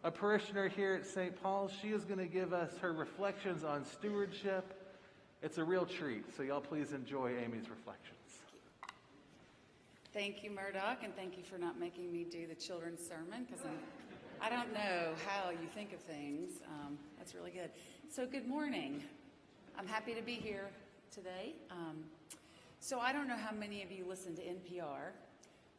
a parishioner here at St. Paul's. She is going to give us her reflections on stewardship. It's a real treat, so y'all please enjoy Amy's reflections. Thank you, Murdoch, and thank you for not making me do the children's sermon, because I don't know how you think of things. That's really good. So good morning. I'm happy to be here today. So I don't know how many of you listen to NPR,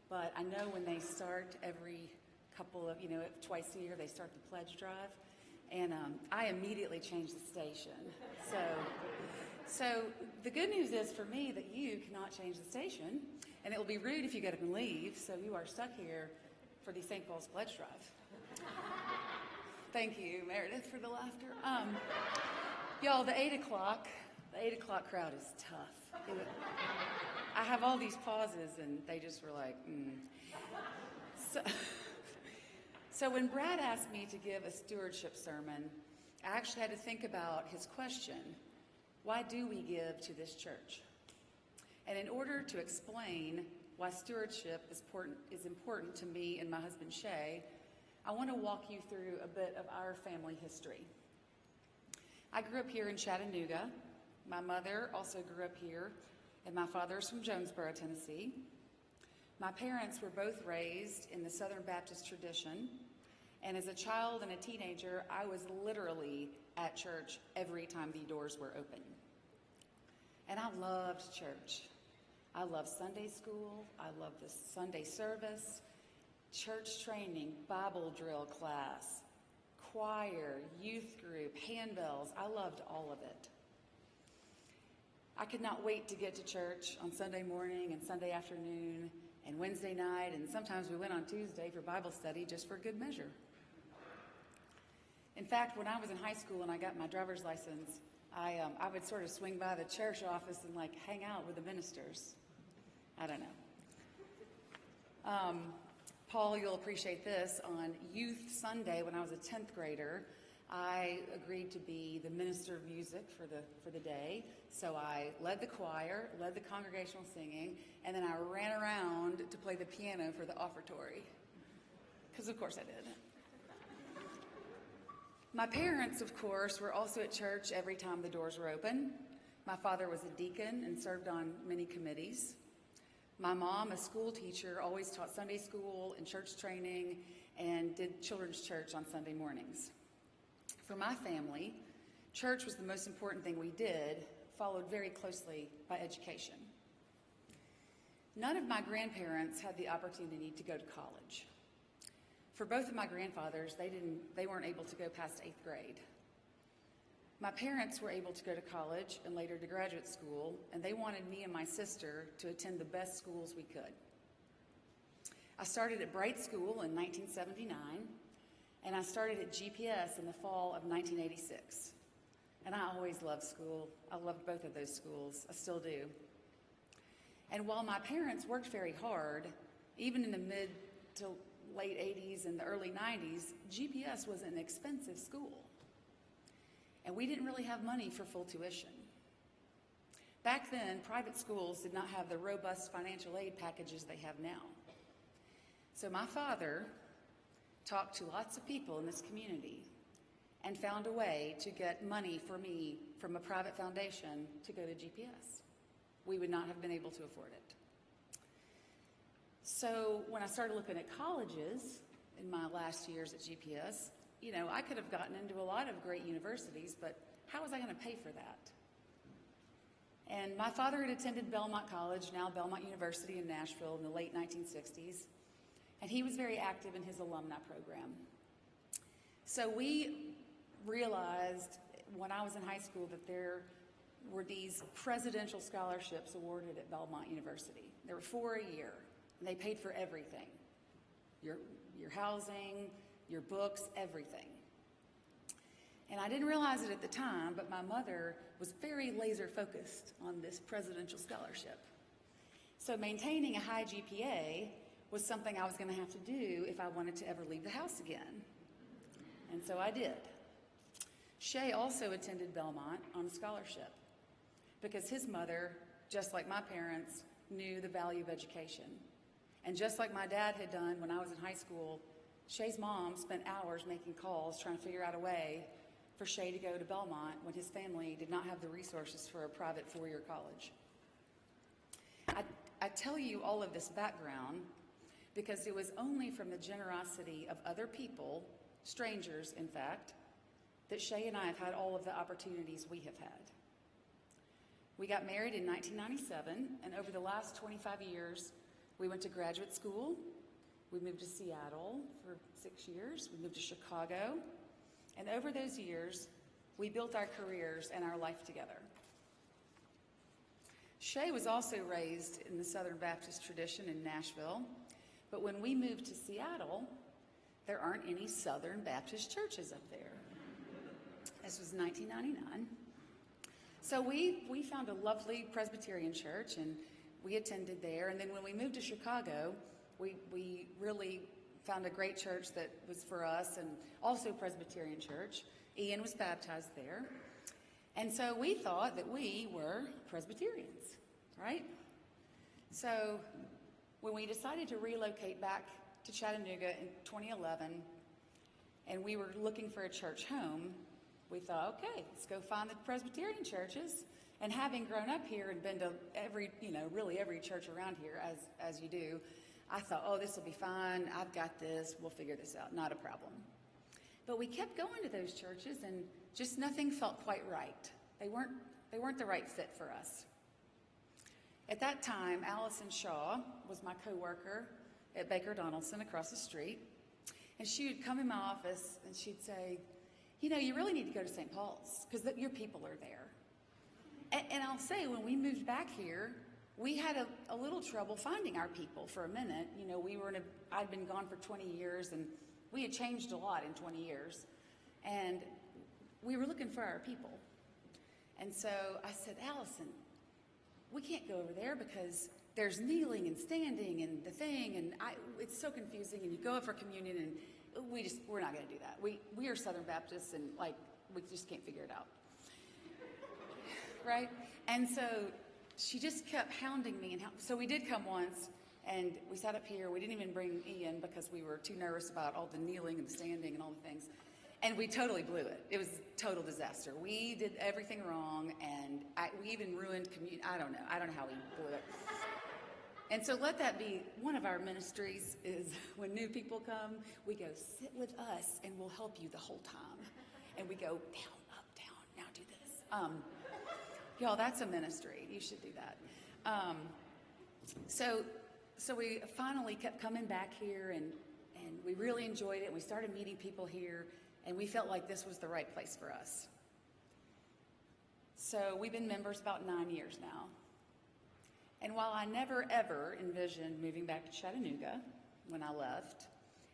but I know when they start every couple of, twice a year, they start the pledge drive, and I immediately change the station. So the good news is for me that you cannot change the station, and it will be rude if you get up and leave, so you are stuck here for the St. Paul's pledge drive. Thank you, Meredith, for the laughter. Y'all, the 8 o'clock crowd is tough. I have all these pauses, and they just were like, So when Brad asked me to give a stewardship sermon, I actually had to think about his question, why do we give to this church? And in order to explain why stewardship is important to me and my husband Shay, I want to walk you through a bit of our family history. I grew up here in Chattanooga. My mother also grew up here, and my father's from Jonesboro, Tennessee. My parents were both raised in the Southern Baptist tradition, and as a child and a teenager, I was literally at church every time the doors were open. And I loved church. I loved Sunday school. I loved the Sunday service, church training, Bible drill class, choir, youth group, handbells. I loved all of it. I could not wait to get to church on Sunday morning and Sunday afternoon and Wednesday night, and sometimes we went on Tuesday for Bible study just for good measure. In fact, when I was in high school and I got my driver's license, I would sort of swing by the church office and hang out with the ministers. I don't know. Paul, you'll appreciate this. On Youth Sunday, when I was a 10th grader, I agreed to be the minister of music for the day. So I led the choir, led the congregational singing, and then I ran around to play the piano for the offertory. Because of course I did. My parents, of course, were also at church every time the doors were open. My father was a deacon and served on many committees. My mom, a school teacher, always taught Sunday school and church training and did children's church on Sunday mornings. For my family, church was the most important thing we did, followed very closely by education. None of my grandparents had the opportunity to go to college. For both of my grandfathers, they weren't able to go past 8th grade. My parents were able to go to college and later to graduate school, and they wanted me and my sister to attend the best schools we could. I started at Bright School in 1979, and I started at GPS in the fall of 1986. And I always loved school. I loved both of those schools. I still do. And while my parents worked very hard, even in the mid to late 80s and the early 90s, GPS was an expensive school. And we didn't really have money for full tuition. Back then, private schools did not have the robust financial aid packages they have now. So my father talked to lots of people in this community and found a way to get money for me from a private foundation to go to GPS. We would not have been able to afford it. So when I started looking at colleges in my last years at GPS, I could have gotten into a lot of great universities, but how was I going to pay for that? And my father had attended Belmont College, now Belmont University in Nashville, in the late 1960s, and he was very active in his alumni program. So we realized when I was in high school that there were these presidential scholarships awarded at Belmont University. There were 4 a year, and they paid for everything. Your housing, your books, everything. And I didn't realize it at the time, but my mother was very laser focused on this presidential scholarship. So maintaining a high GPA was something I was going to have to do if I wanted to ever leave the house again. And so I did. Shay also attended Belmont on a scholarship because his mother, just like my parents, knew the value of education. And just like my dad had done when I was in high school, Shay's mom spent hours making calls trying to figure out a way for Shay to go to Belmont when his family did not have the resources for a private four-year college. I tell you all of this background because it was only from the generosity of other people, strangers in fact, that Shay and I have had all of the opportunities we have had. We got married in 1997, and over the last 25 years, we went to graduate school. We moved to Seattle for 6 years. We moved to Chicago. And over those years, we built our careers and our life together. Shay was also raised in the Southern Baptist tradition in Nashville, but when we moved to Seattle, there aren't any Southern Baptist churches up there. This was 1999. So we found a lovely Presbyterian church, and we attended there. And then when we moved to Chicago, we really found a great church that was for us, and also Presbyterian church. Ian was baptized there. And so we thought that we were Presbyterians, right? So when we decided to relocate back to Chattanooga in 2011, and we were looking for a church home, we thought, okay, let's go find the Presbyterian churches. And having grown up here and been to really every church around here, as you do, I thought, oh, this will be fine. I've got this. We'll figure this out. Not a problem. But we kept going to those churches, and just nothing felt quite right. They weren't the right fit for us. At that time, Allison Shaw was my coworker at Baker Donaldson across the street, and she would come in my office and she'd say, you really need to go to St. Paul's because your people are there. And I'll say, when we moved back here, we had a little trouble finding our people for a minute. I'd been gone for 20 years, and we had changed a lot in 20 years. And we were looking for our people. And so I said, Allison, we can't go over there because there's kneeling and standing and the thing, and it's so confusing, and you go up for communion, and we're not going to do that. We are Southern Baptists, and we just can't figure it out. Right? And so she just kept hounding me. So we did come once, and we sat up here. We didn't even bring Ian because we were too nervous about all the kneeling and the standing and all the things. And we totally blew it. It was a total disaster. We did everything wrong, and we even ruined communion. I don't know how we blew it. And so let that be one of our ministries is when new people come, we go, sit with us, and we'll help you the whole time. And we go, down, up, down, now do this. Y'all, that's a ministry. You should do that. So we finally kept coming back here, and we really enjoyed it. We started meeting people here, and we felt like this was the right place for us. So we've been members about 9 years now. And while I never, ever envisioned moving back to Chattanooga when I left,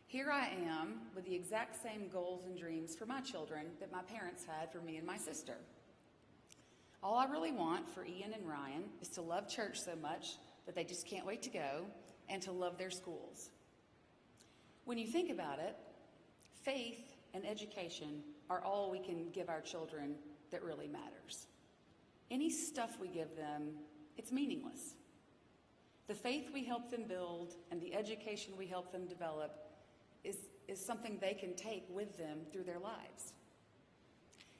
here I am with the exact same goals and dreams for my children that my parents had for me and my sister. All I really want for Ian and Ryan is to love church so much that they just can't wait to go, and to love their schools. When you think about it, faith and education are all we can give our children that really matters. Any stuff we give them, it's meaningless. The faith we help them build and the education we help them develop is something they can take with them through their lives.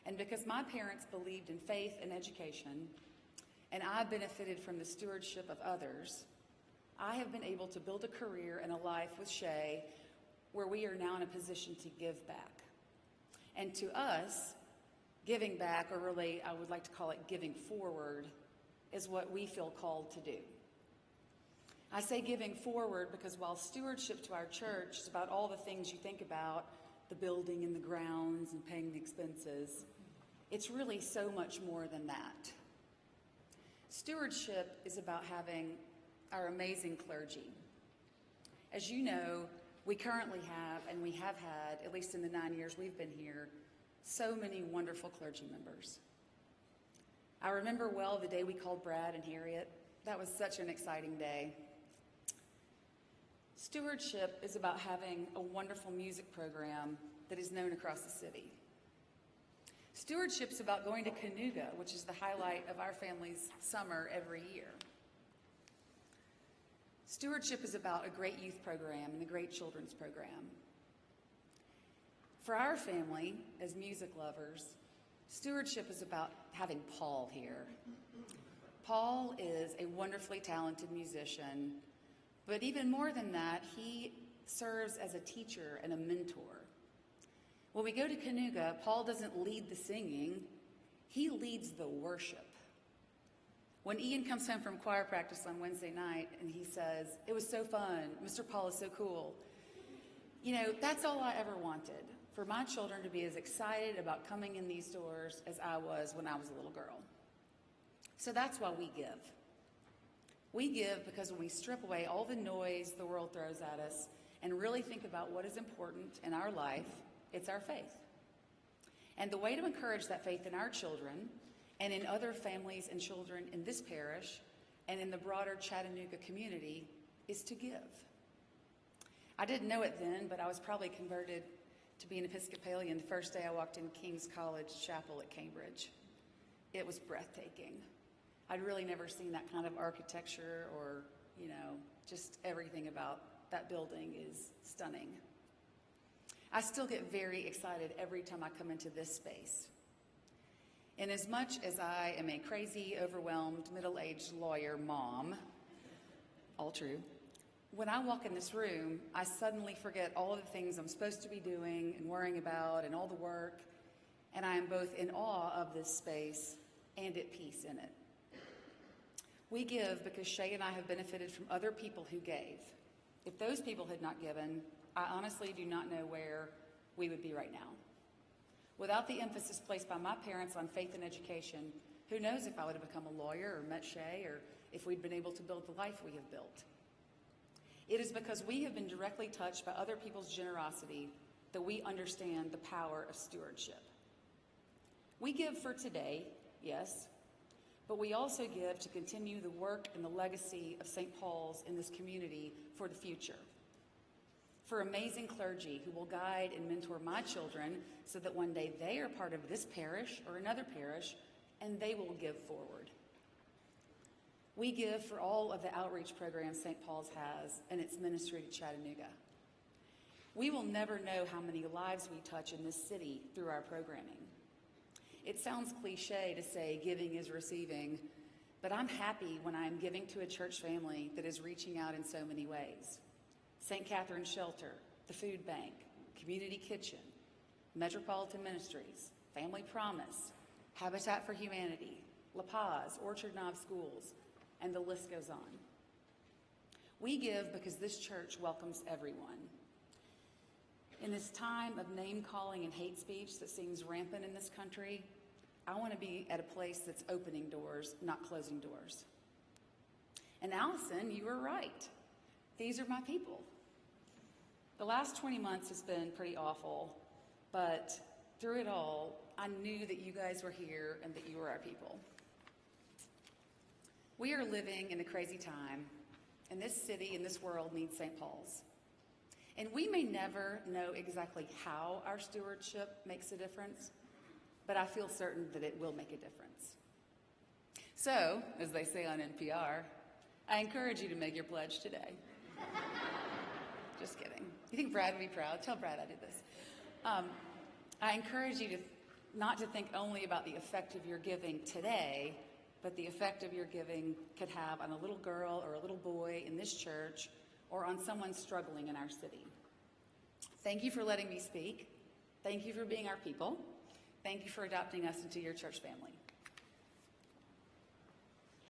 And because my parents believed in faith and education, and I benefited from the stewardship of others, I have been able to build a career and a life with Shay where we are now in a position to give back. And to us, giving back, or really I would like to call it giving forward, is what we feel called to do. I say giving forward because while stewardship to our church is about all the things you think about, the building and the grounds and paying the expenses, it's really so much more than that. Stewardship is about having our amazing clergy. As you know, we currently have, and we have had, at least in the 9 years we've been here, so many wonderful clergy members. I remember well the day we called Brad and Harriet. That was such an exciting day. Stewardship is about having a wonderful music program that is known across the city. Stewardship's about going to Canoga, which is the highlight of our family's summer every year. Stewardship is about a great youth program and a great children's program. For our family, as music lovers, stewardship is about having Paul here. Paul is a wonderfully talented musician, but even more than that, he serves as a teacher and a mentor. When we go to Canoga, Paul doesn't lead the singing, he leads the worship. When Ian comes home from choir practice on Wednesday night and he says, "It was so fun, Mr. Paul is so cool," that's all I ever wanted, for my children to be as excited about coming in these doors as I was when I was a little girl. So that's why we give. We give because when we strip away all the noise the world throws at us and really think about what is important in our life, it's our faith. And the way to encourage that faith in our children and in other families and children in this parish and in the broader Chattanooga community is to give. I didn't know it then, but I was probably converted to be an Episcopalian the first day I walked in King's College Chapel at Cambridge. It was breathtaking. I'd really never seen that kind of architecture or, just everything about that building is stunning. I still get very excited every time I come into this space. And as much as I am a crazy, overwhelmed, middle-aged lawyer mom, all true, when I walk in this room, I suddenly forget all of the things I'm supposed to be doing and worrying about and all the work, and I am both in awe of this space and at peace in it. We give because Shay and I have benefited from other people who gave. If those people had not given, I honestly do not know where we would be right now. Without the emphasis placed by my parents on faith and education, who knows if I would have become a lawyer or met Shay or if we'd been able to build the life we have built. It is because we have been directly touched by other people's generosity that we understand the power of stewardship. We give for today, yes, but we also give to continue the work and the legacy of St. Paul's in this community for the future. For amazing clergy who will guide and mentor my children so that one day they are part of this parish or another parish and they will give forward. We give for all of the outreach programs St. Paul's has and its ministry to Chattanooga. We will never know how many lives we touch in this city through our programming. It sounds cliche to say giving is receiving, but I'm happy when I'm giving to a church family that is reaching out in so many ways. St. Catherine's Shelter, the Food Bank, Community Kitchen, Metropolitan Ministries, Family Promise, Habitat for Humanity, La Paz, Orchard Knob Schools, and the list goes on. We give because this church welcomes everyone. In this time of name-calling and hate speech that seems rampant in this country, I want to be at a place that's opening doors, not closing doors. And Allison, you were right. These are my people. The last 20 months has been pretty awful, but through it all, I knew that you guys were here and that you were our people. We are living in a crazy time, and this city and this world needs St. Paul's. And we may never know exactly how our stewardship makes a difference, but I feel certain that it will make a difference. So, as they say on NPR, I encourage you to make your pledge today. Just kidding. You think Brad would be proud? Tell Brad I did this. I encourage you not to think only about the effect of your giving today, but the effect of your giving could have on a little girl or a little boy in this church or on someone struggling in our city. Thank you for letting me speak. Thank you for being our people. Thank you for adopting us into your church family.